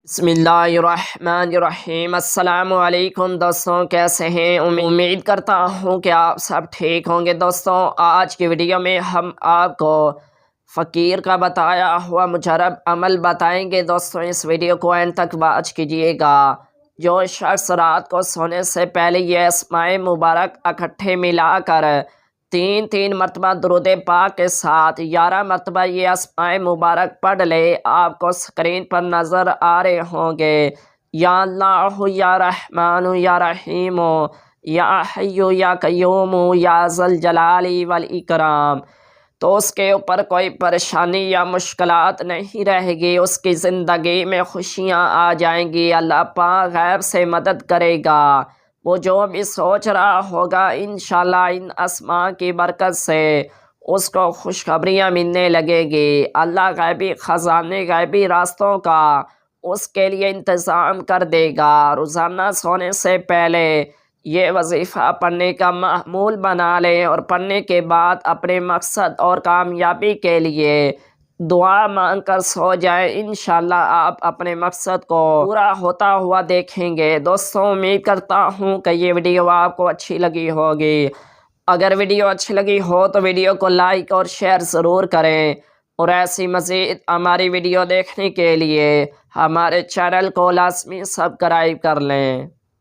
بسم اللہ الرحمن الرحیم۔ السلام علیکم دوستوں، کیسے ہیں؟ امید کرتا ہوں کہ آپ سب ٹھیک ہوں گے۔ دوستوں، آج کی ویڈیو میں ہم آپ کو فقیر کا بتایا ہوا مجرب عمل بتائیں گے۔ دوستوں، اس ویڈیو کو اینڈ تک واچ کیجیے گا۔ جو شخص رات کو سونے سے پہلے یہ اسماء مبارک اکٹھے ملا کر تین مرتبہ درود پاک کے ساتھ 11 مرتبہ یہ اسماء مبارک پڑھ لے، آپ کو سکرین پر نظر آ رہے ہوں گے۔ یا اللہ یا رحمان یا رحیم یا حی یا قیوم یا ذوالجلال والاکرام، تو اس کے اوپر کوئی پریشانی یا مشکلات نہیں رہے گی، اس کی زندگی میں خوشیاں آ جائیں گی، اللہ پاک غیب سے مدد کرے گا۔ وہ جو بھی سوچ رہا ہوگا انشاءاللہ ان اسماء کی برکت سے اس کو خوشخبریاں ملنے لگے گی۔ اللہ غیبی خزانے، غیبی راستوں کا اس کے لیے انتظام کر دے گا۔ روزانہ سونے سے پہلے یہ وظیفہ پڑھنے کا معمول بنا لیں اور پڑھنے کے بعد اپنے مقصد اور کامیابی کے لیے دعا مانگ کر سو جائیں، انشاءاللہ آپ اپنے مقصد کو پورا ہوتا ہوا دیکھیں گے۔ دوستوں، امید کرتا ہوں کہ یہ ویڈیو آپ کو اچھی لگی ہوگی۔ اگر ویڈیو اچھی لگی ہو تو ویڈیو کو لائک اور شیئر ضرور کریں، اور ایسی مزید ہماری ویڈیو دیکھنے کے لیے ہمارے چینل کو لازمی سبسکرائب کر لیں۔